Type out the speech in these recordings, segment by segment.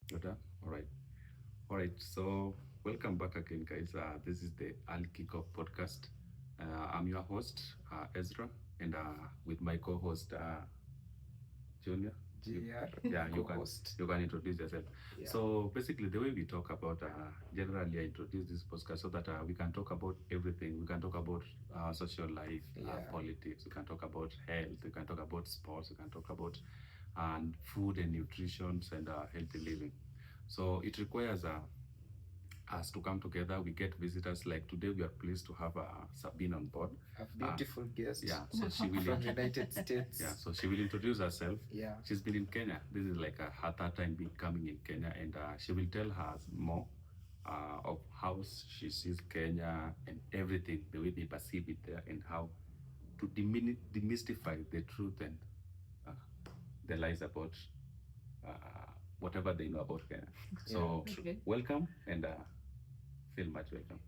Good. All right. All right. So, welcome back again, guys. This is the Al Kickoff podcast. I'm your host, Ezra, and with my co-host, Junior. JR, Yeah, co-host. you can introduce yourself. Yeah. So basically, the way we talk about generally, I introduce this podcast so that we can talk about everything. We can talk about social life, Yeah. politics. We can talk about health. We can talk about sports. We can talk about and food and nutrition and healthy living. So it requires us to come together. We get visitors. Like today, we are pleased to have Sabine on board. A beautiful guest. Yeah, so she will from United States. yeah, so she will introduce herself. Yeah. She's been in Kenya. This is like her third time being coming in Kenya, and she will tell us more of how she sees Kenya and everything, the way they perceive it there, and how to demystify the truth and uh, the lies about uh, whatever they know about Kenya. So, Okay. welcome and feel much welcome.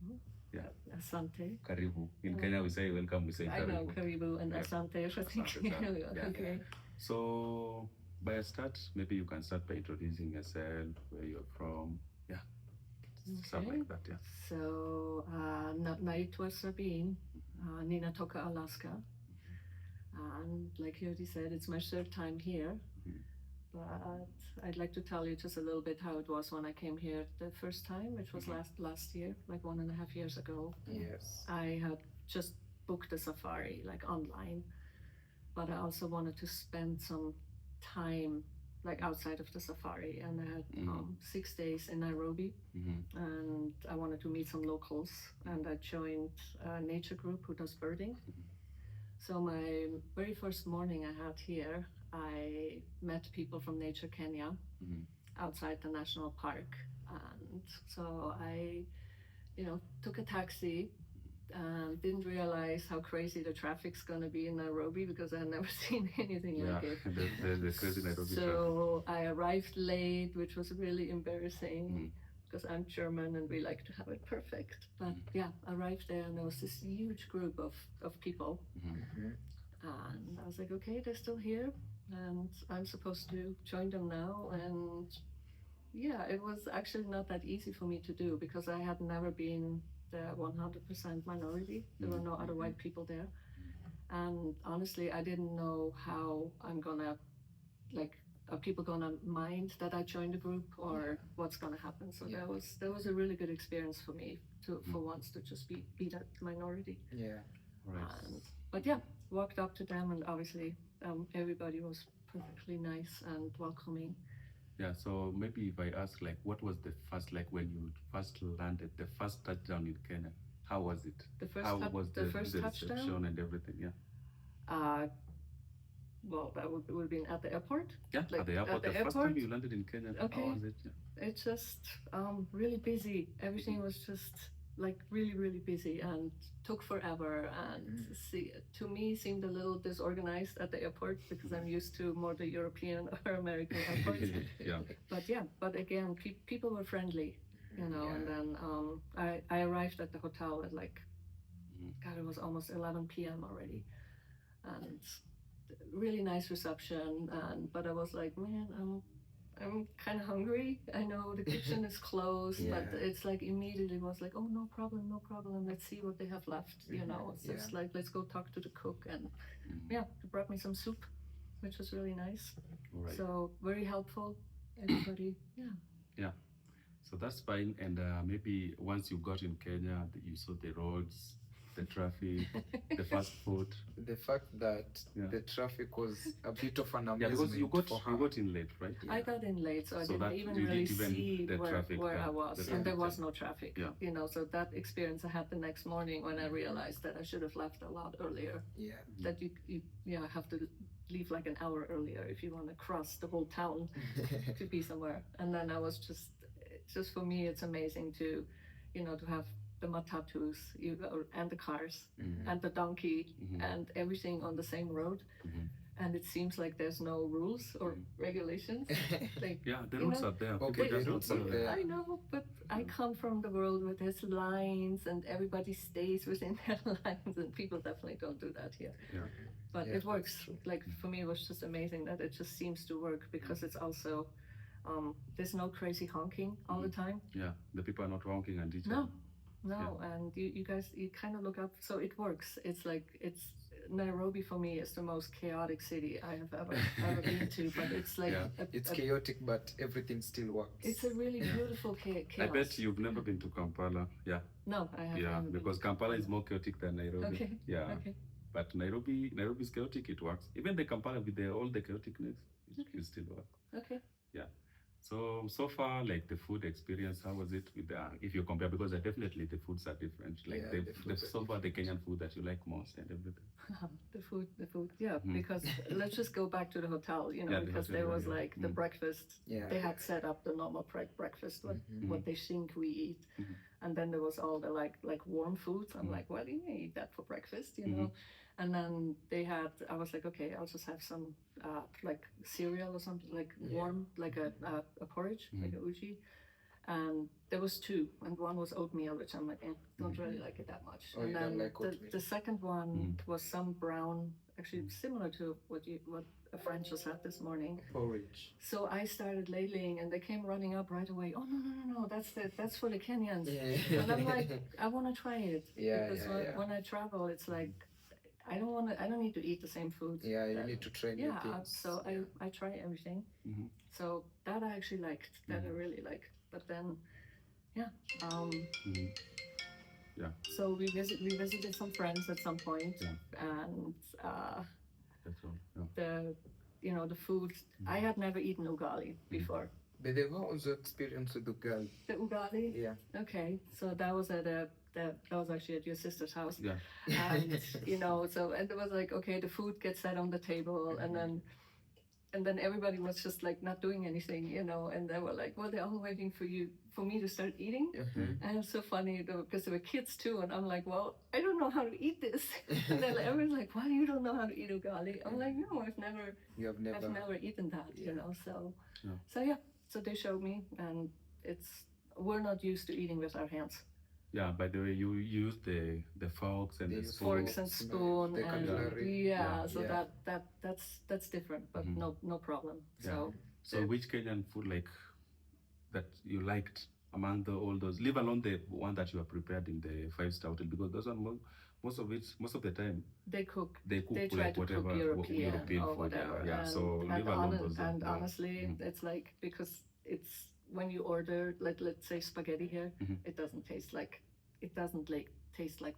Yeah, Asante. karibu. In Kenya, we say welcome, we say I know karibu. Karibu and Yeah. Asante. I think. Asante, yeah. Okay. So, by a start, maybe you can start by introducing yourself, where you're from. Yeah, stuff Okay. like that. Yeah. So, naitwa Sabine, ninatoka Alaska. And like you already said, it's my third time here. Mhm. But I'd like to tell you just a little bit how it was when I came here the first time, which was Mhm. last year, like 1.5 years ago. Yes. I had just booked a safari like online, but I also wanted to spend some time like outside of the safari, and I had Mhm. 6 days in Nairobi, Mhm. and I wanted to meet some locals, and I joined a nature group who does birding. Mhm. So my very first morning I had here, I met people from Nature Kenya Mhm. outside the national park, and so I, took a taxi and didn't realize how crazy the traffic's going to be in Nairobi because I had never seen anything Yeah, like it. the crazy Nairobi traffic. So I arrived late, which was really embarrassing Mhm. because I'm German and we like to have it perfect. But Mhm. yeah, I arrived there and there was this huge group of people. Mhm. Mhm. And I was like, okay, they're still here and I'm supposed to join them now. And yeah, it was actually not that easy for me to do because I had never been the 100% minority. There were no other white people there. And honestly, I didn't know how I'm gonna, like, are people gonna mind that I joined the group or what's gonna happen? So Yeah. that was a really good experience for me to for once to just be that minority. Yeah. Right. But yeah, walked up to them and obviously everybody was perfectly nice and welcoming. Yeah, so maybe if I ask, like, what was the first, like, when you first landed, the first touchdown in Kenya? How was it? The first How tou- was the first reception touchdown. and everything? Yeah. Well, that would have been at the airport. Yeah, Like, at the airport. at the The first time airport? you landed in Kenya, Okay. how was it? Yeah. It's just really busy. Everything was just like really busy and took forever and to me seemed a little disorganized at the airport because I'm used to more the European or American airports. Yeah. But yeah, but again, people were friendly, and then I arrived at the hotel at like, God, it was almost 11 p.m. already, and really nice reception. And but I was like, man, I'm kind of hungry. I know the kitchen is closed, but Yeah. it's like immediately was like, oh, no problem, no problem. Let's see what they have left. It's just like, let's go talk to the cook. And yeah, they brought me some soup, which was really nice. All right. So very helpful, everybody. Yeah. Yeah. So that's fine. And maybe once you got in Kenya, you saw the roads, the traffic, the fast food. The fact that Yeah. the traffic was a bit of an Yeah, amazement because you for her. got in late, right? Yeah. I got in late, so I So didn't that even you really didn't even see the traffic, where yeah, I was, the and there traffic was jam. no traffic. Yeah. So that experience I had the next morning when I realized that I should have left a lot earlier. Yeah. That you have to leave like an hour earlier if you want to cross the whole town to be somewhere. And then I was just for me, it's amazing to have the matatus and the cars and the donkey and everything on the same road. And it seems like there's no rules or regulations. Like, Yeah, the you routes know, are there. Okay, People the just routes don't are follow them. there. I know, but I come from the world where there's lines and everybody stays within their lines, and people definitely don't do that here. Yeah. But Yeah. it works. Like for me, it was just amazing that it just seems to work because it's also There's no crazy honking all the time. Yeah, the people are not honking and each No, no, and you guys, you kind of look up, so it works. It's like, it's Nairobi for me is the most chaotic city I have ever been to, but it's like Yeah. It's chaotic, but everything still works. it's a really beautiful chaos. I bet you've never been to Kampala. Yeah, No, I have yeah, never been because to Kampala is more chaotic than Nairobi. Okay. Yeah, Okay. but Nairobi is chaotic. It works. Even the Kampala with all the chaoticness, it still works. Okay. So far, like the food experience, how was it with if you compare, because definitely the foods are different. Like Yeah, the foods are so far the Kenyan food that you like most and everything. The food, yeah. Mhm. Because let's just go back to the hotel, Yeah, the because hotel, there was yeah. like the Mm. breakfast. Yeah. They had set up the normal breakfast, what they think we eat, Mhm. and then there was all the like warm foods. I'm Mhm. like, well, you eat that for breakfast, And then they had. I was like, okay, I'll just have some like cereal or something like warm, like a porridge, like a uji. And there was two, and one was oatmeal, which I'm like, don't really like it that much. Oh, and you don't then like oatmeal? the second one was some brown, actually similar to what a friend just had this morning. Porridge. So I started ladling, and they came running up right away. Oh no, that's for the Kenyans. Yeah. And I'm like, I want to try it. Yeah, because when I travel, it's like I don't need to eat the same food. Yeah, you need to try new things. So I try everything. Mhm. So that I actually liked. That I really liked. But then, Mhm. so we visited some friends at some point, and That's all. Yeah. the food. I had never eaten ugali before. But they what was your experience with the girl? The ugali. Yeah. Okay, so that was that was actually at your sister's house. Yeah. And so and it was like, okay, the food gets set on the table, and then everybody was just like not doing anything, and they were like, well, they're all waiting for me to start eating. And it's so funny because there were kids too, and I'm like, well, I don't know how to eat this. And then everyone's like, why you don't know how to eat ugali? I'm like, no, I've never eaten that, so Yeah. so they showed me, and we're not used to eating with our hands. Yeah, by the way, you use the forks and They the use spoons. Forks and spoon, the and cutlery. so Yeah. that's different, but no problem. Yeah. So So which Kenyan food that you liked among all those, leave alone the one that you are prepared in the 5-star hotel, because those one most of the time they cook. they cook They try like to whatever cook European or food. whatever. Yeah. And, So leave alone those. and yeah. honestly, it's like, because it's when you order, like, let's say spaghetti here, it doesn't taste like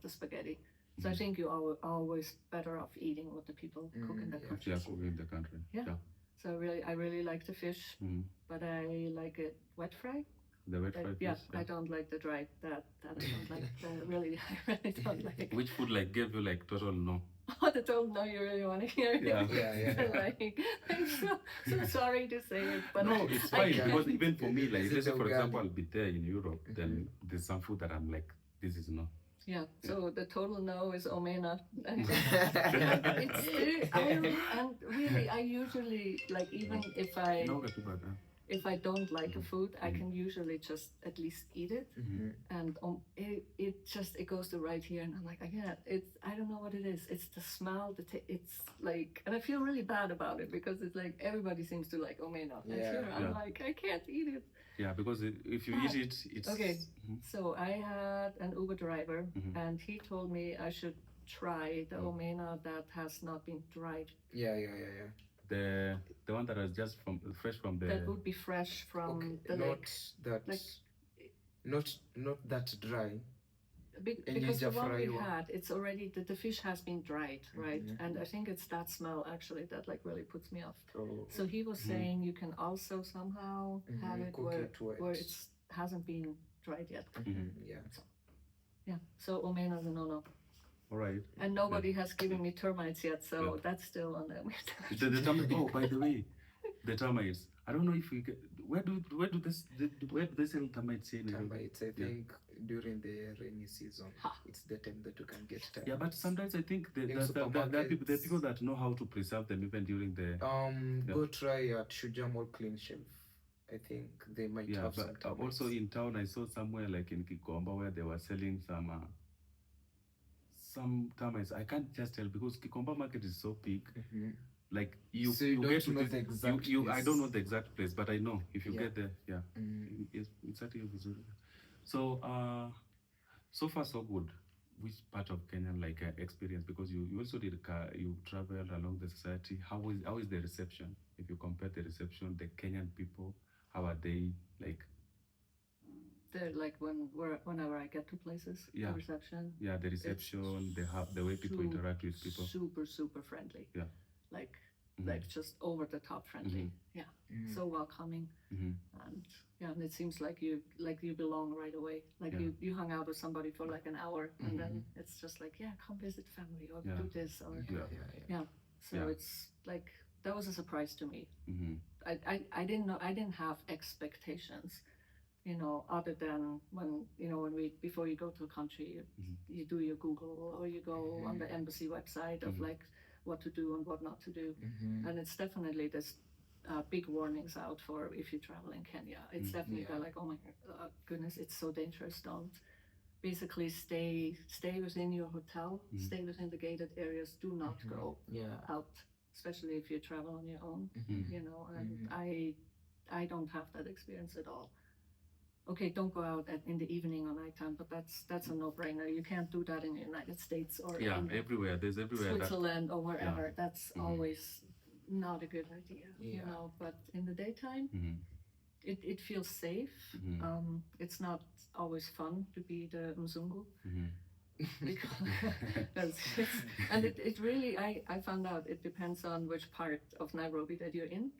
the spaghetti. So I think you're always better off eating what the people cook in the country. Yeah, cooking in the country. Yeah. So I really like the fish, Mhm. but I like it wet fry. The wet fried Yeah, fish. I don't like the dry. That I don't like. I really don't like. Which food gave you total no? Oh, the told no, you really want to hear it. Yeah. Yeah. I'm so sorry to say it, but No, it's I fine, can't. because even for me, Is let's it say for ugali? example, I'll be there in Europe, then there's some food that I'm like, this is no. Yeah. So the total no is omena. And really, I usually even if I No, get about that. if I don't like a food, I can usually just at least eat it, and it goes to right here, and I'm like, I don't know what it is. It's the smell, it's like, and I feel really bad about it, because it's like everybody seems to like omena, and here I'm Yeah. like, I can't eat it. Yeah, because if you eat it, it's Okay. Mhm. So I had an Uber driver, Mhm. and he told me I should try the omena that has not been dried. Yeah. The one that was just fresh from the. That would be fresh from Okay, the not lake. that. Like- Not that dry. Because the one we Ninja fry had, it's already the fish has been dried, right? Mhm. And I think it's that smell actually that really puts me off. Oh. So he was saying you can also somehow have it cook where it wet. where it hasn't been dried yet. Yeah. Yeah. So omena is a no. All right. And nobody has given me termites yet, so Yeah. that's still on the The termites. Oh, by the way, the termites. I don't know if we get. Where do they sell termites in Nairobi? Termites, I think during the rainy season, it's the time that you can get termites. Yeah, but sometimes I think there In are people supermarkets. that know how to preserve them even during the. Go try at Shujaa Mall Clean Shelf. I think they might Yeah, have some but termites. also in town, I saw somewhere like in Kikomba where they were selling some termites. I can't just tell because Kikomba market is so big. like you. So you don't get to know this- the exact I don't know place. the exact place, but I know if you Yeah. get there, yeah. It's actually Vizuri. So so far so good. Which part of Kenya like experience? Because you also did you traveled along the society. How is the reception? If you compare the reception, the Kenyan people, how are they like? They're like whenever I get to places, Yeah. the reception. Yeah, the reception, the way people interact with people. Super friendly. Yeah. Like Mhm. like just over the top friendly. Mhm. Yeah. Mm. So welcoming. Mhm. And yeah, and it seems like you belong right away. Like Yeah. you hang out with somebody for like an hour and then Mhm. it's just like, yeah, come visit family or Yeah. do this or Yeah, yeah, yeah. yeah. So Yeah. it's like that was a surprise to me. Mhm. I didn't know, I didn't have expectations, you know, other than when before you go to a country you do your Google or you go on the embassy website of like what to do and what not to do. And it's definitely this big warnings out for if you travel in Kenya. It's definitely Yeah. like, oh my goodness, it's so dangerous. Don't basically stay within your hotel, stay within the gated areas. Do not go Yeah. out, especially if you travel on your own. You know, and I don't have that experience at all. Okay, don't go out in the evening or nighttime, but that's a no-brainer. You can't do that in the United States or Yeah, in everywhere. There's everywhere. Switzerland or wherever. That's Mhm. always not a good idea, you Yeah. know. But in the daytime, it feels safe. It's not always fun to be the Mzungu. Because it really, I found out it depends on which part of Nairobi that you're in.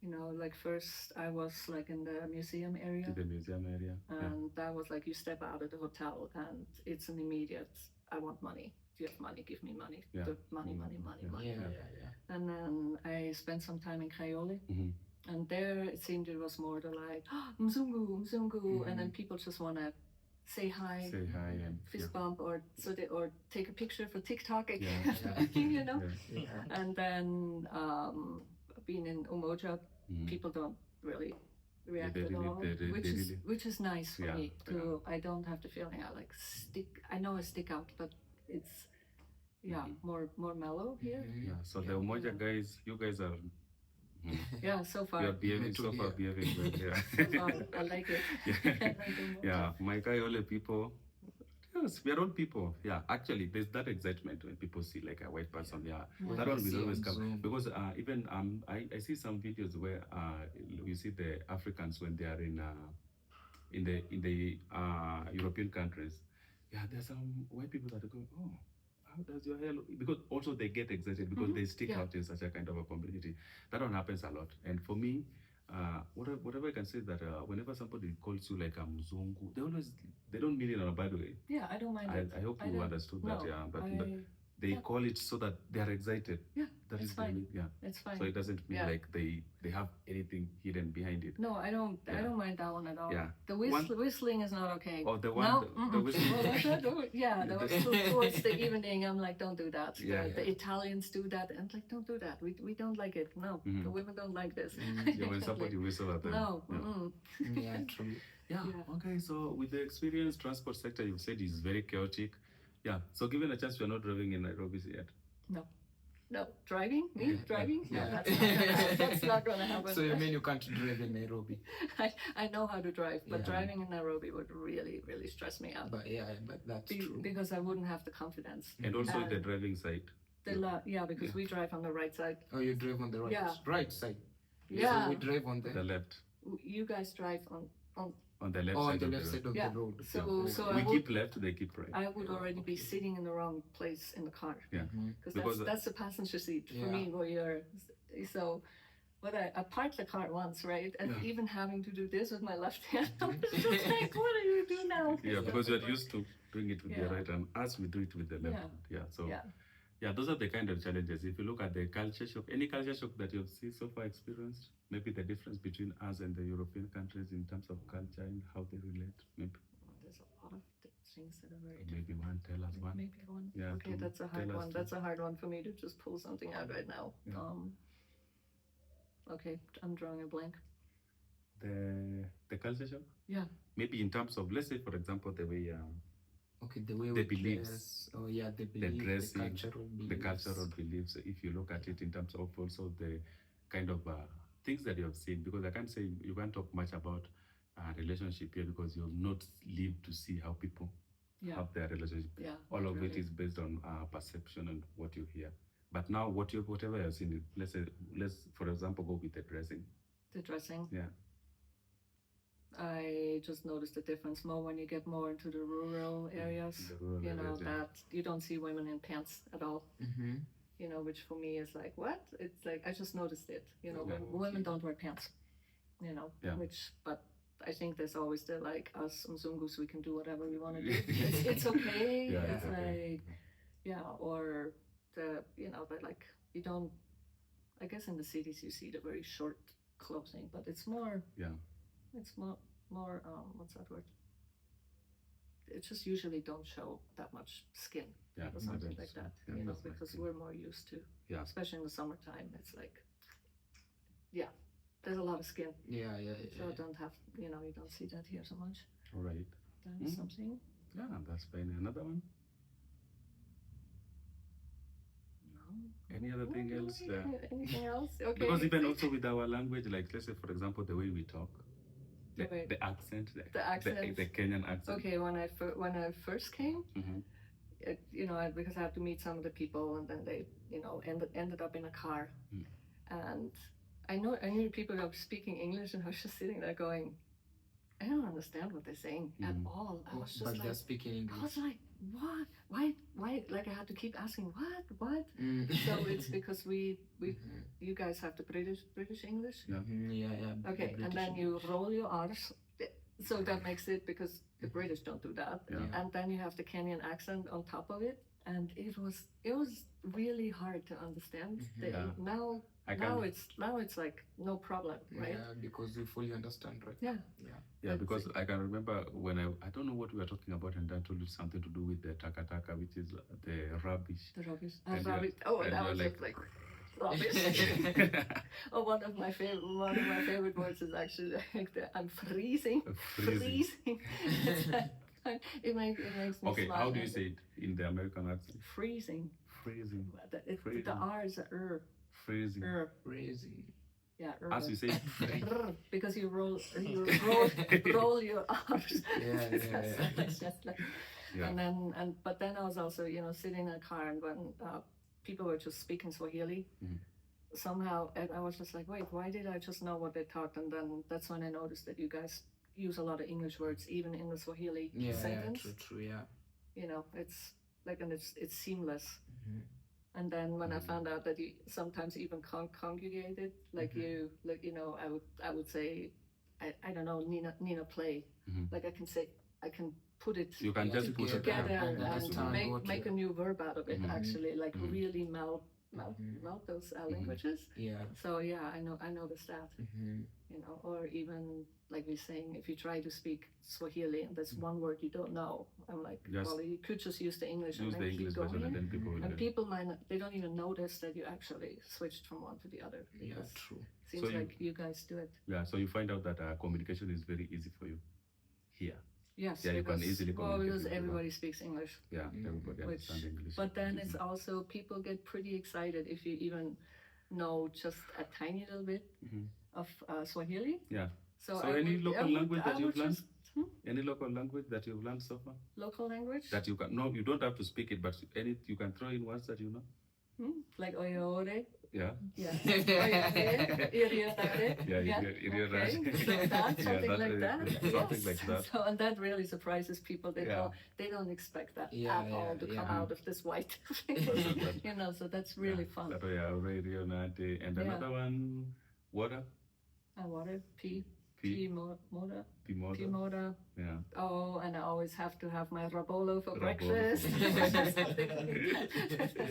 You know, like first I was like in the museum area, To the museum area. and that was like you step out of the hotel and it's an immediate, I want money. Do you have money? Give me money. Yeah. Money. Yeah, yeah. And then I spent some time in Kayole. And there it seemed it was more the like, Mzungu. And then people just want to say hi, Say hi and fist bump, or take a picture for TikTok again, Yeah. you know. Yeah. Yeah. And then being in Umoja, people don't really react They at really- all, they really- which is nice for Yeah, me too. I don't have the feeling I like stick. I know I stick out, but it's more mellow here. Yeah. So the Umoja guys, you guys are. Yeah, so far. You are behaving so far, behaving well. So far, I like it. Yeah. I like Umoja. Yeah, my Kayole people. Yes, we are all people. Yeah, actually, there's that excitement when people see like a white person. Yeah, that one will always come because even I see some videos where you see the Africans when they are in the European countries. Yeah, there's some white people that go, oh, how does your hair look? Because also they get excited because they stick out in such a kind of a community. That one happens a lot. And for me, whatever I can say that whenever somebody calls you like a Mzungu, they don't mean it in a bad way. Yeah, I don't mind it. I hope you understood that. No, Yeah, but they call it so that they are excited. Yeah, that it's is fine. Yeah, it's fine. so it doesn't mean like they have anything hidden behind it. No, I don't mind that one at all. Yeah. The whistling is not okay. Oh, the one, no, the whistling. Yeah, that was towards the evening. I'm like, don't do that. Yeah, The Italians do that, and I'm like, don't do that. We don't like it. No, the women don't like this. Yeah, when somebody whistle at them. No. Yeah, true. Yeah. Okay. So with the experience, transport sector, you've said is very chaotic. Yeah. So given a chance, you're not driving in Nairobi yet. No, driving? Me? Driving? Yeah. No, that's not gonna happen. So you mean you can't drive in Nairobi? I know how to drive, but Yeah. driving in Nairobi would really, really stress me out. But that's true. Because I wouldn't have the confidence. And also the driving side. Because we drive on the right side. Oh, you drive on the right side. Yeah. So we drive on The left. You guys drive on On the left on side. the of left side of Yeah. the road. So we I keep left, they keep right. I would already be sitting in the wrong place in the car. Yeah. Because that's the passenger seat for me where you're so. But I parked the car once, right? And even having to do this with my left hand, I was just like, what do you do now? Yeah, because you're used to doing it with the right hand, as we do it with the left hand. Yeah. So those are the kind of challenges. If you look at the culture shock, any culture shock that you've seen so far experienced, maybe the difference between us and the European countries in terms of culture and how they relate, maybe. There's a lot of things that are very Maybe one, tell us one. Maybe one. Yeah, okay, that's a hard one. That's a hard one for me to just pull something out right now. Yeah. Okay, I'm drawing a blank. The culture shock? Yeah. Maybe in terms of, let's say, for example, the way Okay, the way The we beliefs, dress. Oh yeah, the the belief, dressing, the the cultural beliefs. If you look at it in terms of also the kind of things that you have seen, because I can't say you can't talk much about relationship here because you have not lived to see how people Yeah. have their relationship. Yeah. All not of it really. is based on perception and what you hear. But now, whatever you've seen, let's for example go with the dressing. The dressing. Yeah. I just noticed the difference more when you get more into the rural areas. The rural You know areas, yeah. that you don't see women in pants at all. Mm-hmm. You know, which for me is like what? It's like I just noticed it. You know, Yeah. women don't wear pants. You know, Yeah. but I think there's always the like us Mzungus, we can do whatever we want to do. It's okay. Yeah, it's it's okay. like or the like you don't. I guess in the cities you see the very short clothing, but it's more. Yeah. It's more what's that word? It just usually don't show that much skin Yeah. or something like that. Yeah, You know, that's like because it. we're more used to. Yeah. Especially in the summertime, it's like. Yeah, there's a lot of skin. Yeah. So I don't have, you don't see that here so much. All right. That's something. Yeah, that's fine. Another one. No. Any other thing else? Anything else? Okay. Because even also with our language, like let's say for example the way we talk, the accent, the Kenyan accent. Okay, when I first came, Mm-hmm. because I had to meet some of the people, and then they, ended up in a car, and I knew people who were speaking English, and I was just sitting there going, I don't understand what they're saying at all. I was just But like, they're speaking English. I was like, what? Why? Like I had to keep asking, what? Mm. So it's because you guys have the British English. Yeah. Yeah. Okay, and then you roll your R's. So that makes it, because the British don't do that. Yeah. And then you have the Kenyan accent on top of it, and it was really hard to understand. Yeah. Now it's like no problem, right? Yeah, because we fully understand, right? Yeah. Yeah, because I can remember when I don't know what we were talking about, and Dan told you something to do with the taka, which is the rubbish. The rubbish. And rubbish. you're- Oh, and that you're was like- just like rubbish. Oh, one of my favorite words is actually like I'm freezing. Freezing. It's like, it makes me Okay, smile. how do you say it in the American accent? Freezing. Freezing. The R is a Freezing. Crazy. Yeah, As you say, because you roll your R's. Yeah. It's just like, Yeah. But then I was also, sitting in a car, and when people were just speaking Swahili, somehow, and I was just like, wait, why did I just know what they talked? And then that's when I noticed that you guys use a lot of English words, even in the Swahili sentence. True, yeah. It's like, and it's seamless. Mhm. And then when I found out that you sometimes even conjugate it, like I would say, I don't know, Nina play. Like I can put it You can just put it together and and make a new verb out of it. Actually, like really melt those languages. Yeah. So yeah, I noticed that. Mm-hmm. Or even like we're saying, if you try to speak Swahili and there's one word you don't know, I'm like, Yes. well, you could just use the English use and the then English keep going. version, and then people will. And people they don't even notice that you actually switched from one to the other. Yeah, because true. it seems So you- like you guys do it. Yeah, so you find out that communication is very easy for you here. Yes. Yeah, you can because- easily Well, communicate because with everyone. everybody speaks English. Yeah, everybody Which- understands English. But then it's easily. also, people get pretty excited if you even know just a tiny little bit Mhm. of Swahili. Yeah. So, So I any would- local I would- language that I you've would learned? just- Any local language that you've learned so far? Local language? That you can, no, you don't have to speak it, but you can throw in words that you know. Like oyeore? Yeah. Yeah. Oyeore? Iriorare? Yeah, Okay. iriorare. So that, Yeah, something that like is- that. something Yes. like that. So, and that really surprises people. Yeah. They don't expect that Yeah, at all to come yeah. out of this white. That- So that's really fun. That way, radio nate, and Yeah. another one, water, And water, P- Pimoda. Pimoda. Pimoda. Yeah. Oh, and I always have to have my rabolo for Rabolo. breakfast. Something like that.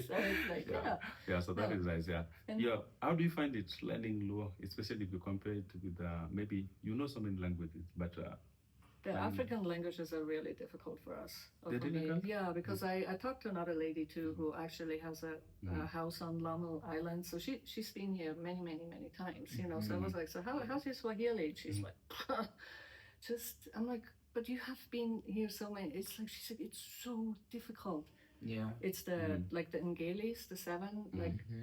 So it's like, yeah. Yeah, so that Yeah. is nice. Yeah. And- Yeah. How do you find it learning Luo, especially if you compare it with maybe you know so many languages, but The African languages are really difficult for us. or They're for me. difficult? Yeah, because I talked to another lady too who actually has a house on Lamu Island. So she's been here many, many, many times, So I was like, so how's your Swahili? And she's like, I'm like, but you have been here so many. It's like she said, it's so difficult. Yeah. It's the like the Ngelis, the 7,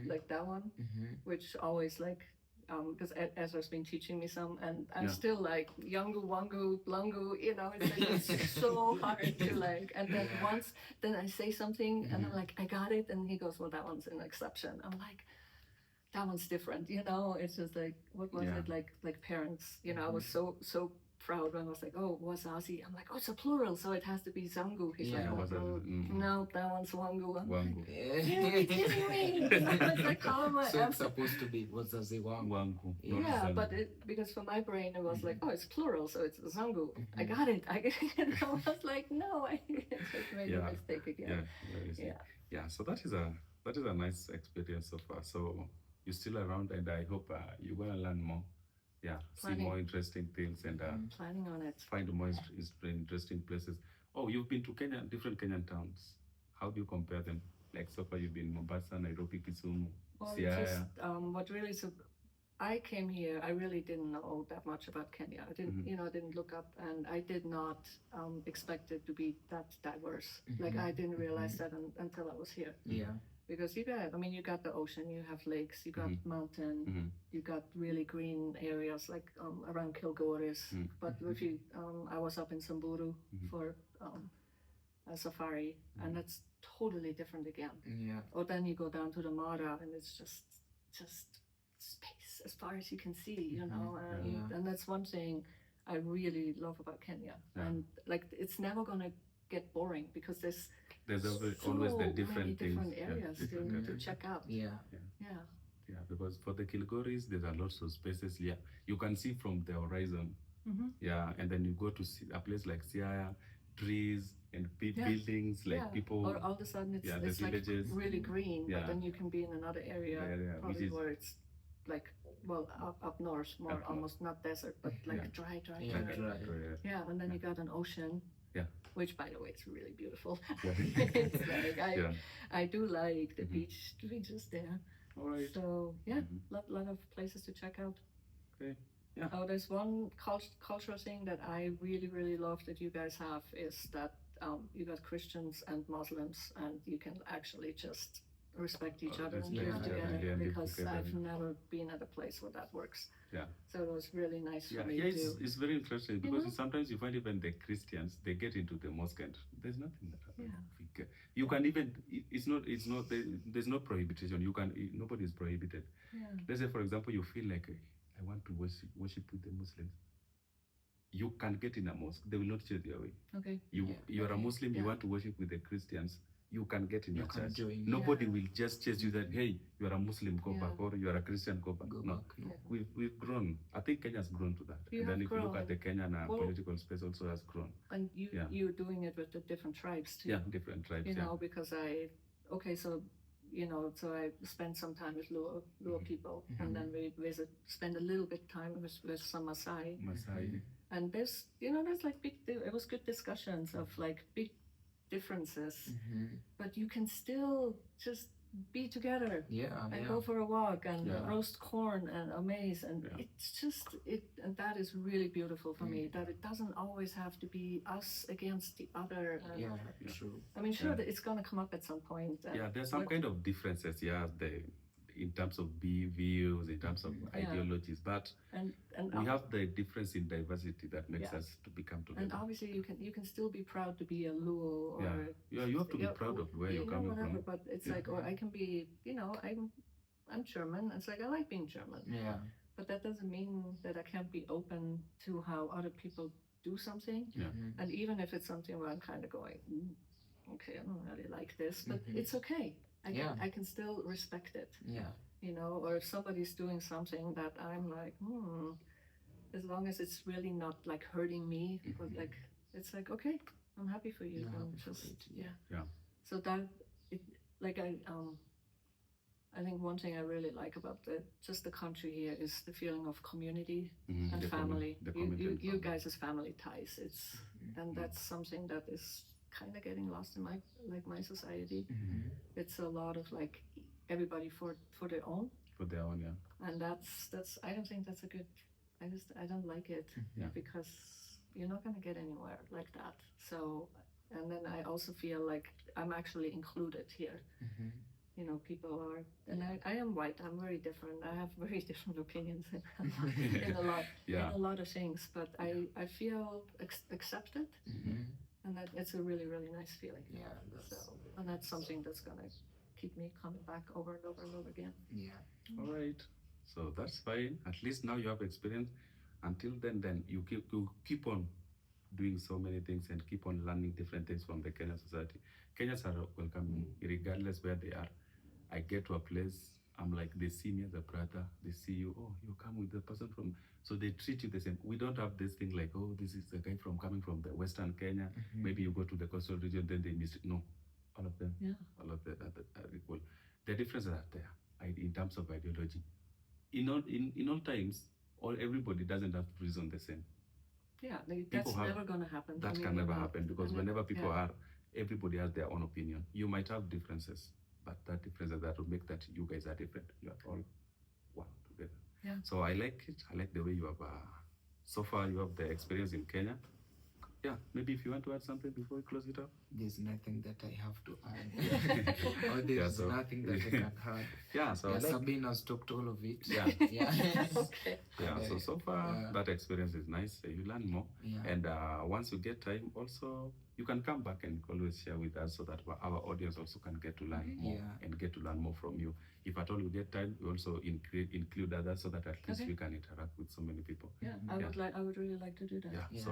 like that one, which always like because Ezra's been teaching me some, and I'm Yeah. still like Yangu, Wangu, Blangu, you know, it's like it's so hard to like. And then Yeah. then I say something, and I'm like, I got it, and he goes, well, that one's an exception. I'm like, that one's different, you know. It's just like, what was Yeah. it like parents, you know? I was so proud when I was like, oh, Wazazi. I'm like, oh, it's a plural, so it has to be Zangu. He's Yeah, like, Wazazi, no, that one's Wangu. I'm Wangu. You're kidding me. It's like, how am I? So it's supposed to be Wazazi Wangu. Wangu. Yeah, not Zangu. but because for my brain it was like, oh, it's plural, so it's Zangu. I got it. I was like, no, I just made a mistake again. Yeah, very sick. Yeah. So that is a nice experience so far. So you're still around, and I hope you're gonna learn more. Yeah, Planning. see more interesting things, and Planning on it. find more interesting places. Oh, you've been to Kenya, different Kenyan towns. How do you compare them? Like so far, you've been Mombasa, Nairobi, Kisumu, Well, Siaya. just what really I came here. I really didn't know that much about Kenya. I didn't, you know, I didn't look up, and I did not expect it to be that diverse. Like I didn't realize that until I was here. Yeah. Because you got the ocean, you have lakes, you got mountain, you got really green areas like around Kilgoris. But if you, I was up in Samburu for a safari, and that's totally different again. Yeah. Or then you go down to the Mara, and it's just space as far as you can see, you know. And that's one thing I really love about Kenya. And like, it's never gonna get boring because there's always the many different things. different areas different to check out. Yeah. Yeah, because for the Kilgoris, there are lots of spaces. Yeah, you can see from the horizon. Yeah, and then you go to a place like Siaya, trees and buildings, like people. Or all of a sudden it's the like villages. really green, Yeah. but then you can be in another area, which probably is where it's like, well, up north, more Up north. almost not desert, but like dry. Yeah, dry. Yeah, and then you got an ocean. Yeah. Which, by the way, is really beautiful. Yeah. It's like I do like the beaches there. All right. So yeah, lot of places to check out. Okay. Yeah. Oh, there's one cultural thing that I really love that you guys have is that you got Christians and Muslims, and you can actually just respect each other and live together. Because I've never been at a place where that works. Yeah. So it was really nice for me Yeah, to. it's very interesting because know? sometimes you find even the Christians, they get into the mosque and there's nothing that happens. Yeah. You can even, there's no prohibition. Nobody is prohibited. Yeah. Let's say, for example, you feel like, I want to worship with the Muslims. You can get in a mosque. They will not chase you away. Okay. You're a Muslim, you want to worship with the Christians, you can get in a church. join. Nobody will just chase you that, hey, you're a Muslim, go back, or you're a Christian, go back. Go No. back. No. We've grown. I think Kenya's grown to that. You And then have if you look grown. at the Kenyan Well- political space also has grown. And you're doing it with the different tribes too. Yeah, different tribes. You know, because I spend some time with Luo people, and then we spend a little bit time with some Maasai, Maasai. and there's like it was good discussions of like big differences, but you can still just be together Yeah. and go for a walk and Yeah. roast corn and a maize, and it's just and that is really beautiful for me, that it doesn't always have to be us against the other. And Yeah. True. I mean, sure, that it's gonna come up at some point. and- Yeah, there's some but- kind of differences, in terms of views, in terms of ideologies, but and we have the difference in diversity that makes us to become and together. obviously you can still be proud to be a Luo or You have to be proud of where you're coming whatever, from. but it's like, or I can be, I'm German. It's like I like being German, Yeah. but that doesn't mean that I can't be open to how other people do something. Yeah. And even if it's something where I'm kind of going, okay, I don't really like this, but it's okay. I can still respect it. Yeah. Or if somebody's doing something that I'm like, as long as it's really not like hurting me, but like it's like, okay, I'm happy for you. You're and happy for just it, Yeah. So that it like I think one thing I really like about just the country here is the feeling of community and family. You guys as family ties. And that's something that is kind of getting lost in my society. It's a lot of like everybody for their own. For their own, yeah. And that's I don't think that's a good. I don't like it Yeah. because you're not gonna get anywhere like that. So, and then I also feel like I'm actually included here. Mhm. You know, people are, and I am white. I'm very different. I have very different opinions in Yeah. in a lot of things. But I feel accepted, Mhm. and that it's a really really nice feeling. Yeah, that's So, and that's something that's gonna keep me coming back over and over and over again. yeah. All right. So that's fine. At least now you have experience. Until then you keep on doing so many things and keep on learning different things from the Kenyan society. Kenyans are welcoming, regardless where they are. I get to a place, I'm like, they see me as a brother. They see you, oh, you come with the person from, so they treat you the same. We don't have this thing like, oh, this is the guy from coming from the Western Kenya. Mhm. Maybe you go to the coastal region, then they miss it. No, all of them, Yeah. all of them are equal. The differences are there in terms of ideology. In all times, everybody doesn't have to reason the same. Yeah, that's never gonna happen. That I mean, can never happen because whenever people yeah. are, everybody has their own opinion. You might have differences, but that differences that will make that you guys are different. You are all one together. Yeah. So I like it. I like the way you have. So far, you have the experience in Kenya. Yeah, maybe if you want to add something before we close it up. There's nothing that I have to add. Or there's nothing that I can add. Yeah, so Yeah, Sabine has talked all of it. Yeah. Yeah. Okay. Yeah, so far Yeah. that experience is nice. You learn more. Yeah. And once you get time, also you can come back and always share with us so that our audience also can get to learn more Yeah. and get to learn more from you. If at all you get time, we also include others so that at least Okay. we can interact with so many people. Yeah, I would really like to do that. Yeah. Yeah, So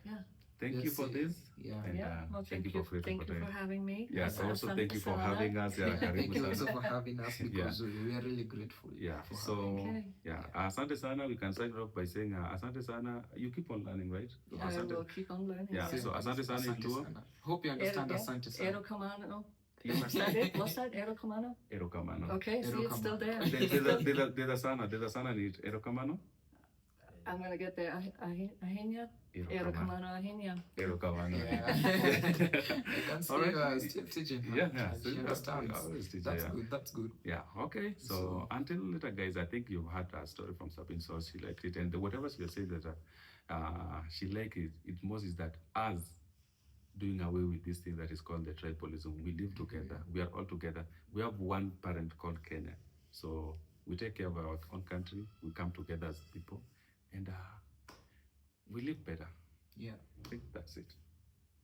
Yeah. thank you Let's for see. this. Yeah. And Yeah. Well, thank you for thank you for having me. Yes, also thank you for Asante sana. having us. Yeah, Thank karibu you sana. also for having us because we are really grateful. Yeah, for so Okay. yeah, asante sana. We can sign it off by saying asante sana. You keep on learning, right? I will keep on learning. Yeah, so asante sana in Luo. Hope you understand Asante sana. Erokamano. You Is that it? What's that? Erokamano? Erokamano. Okay, see, it's still there. Deda sana ni Erokamano. I'm gonna get there. Ahinya. Erokamano ahinya. Erokamano. Yeah. I can see All right. you are still teaching her. Yeah. She So understands. I always teach her, That's yeah. good. That's good. Yeah, okay. So until later, guys, I think you've heard a story from Sabine, so she liked it. And whatever she was saying that she liked it most is that us doing away with this thing that is called the tribalism. We live together. We are all together. We have one parent called Kenya. So we take care of our own country. We come together as people. And we live better. Yeah. I think that's it.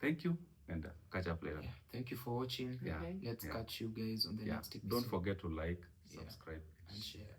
Thank you. And catch up later. Yeah. Thank you for watching. Yeah. Okay. Let's catch you guys on the next episode. Don't forget to like, Yeah. subscribe, And share.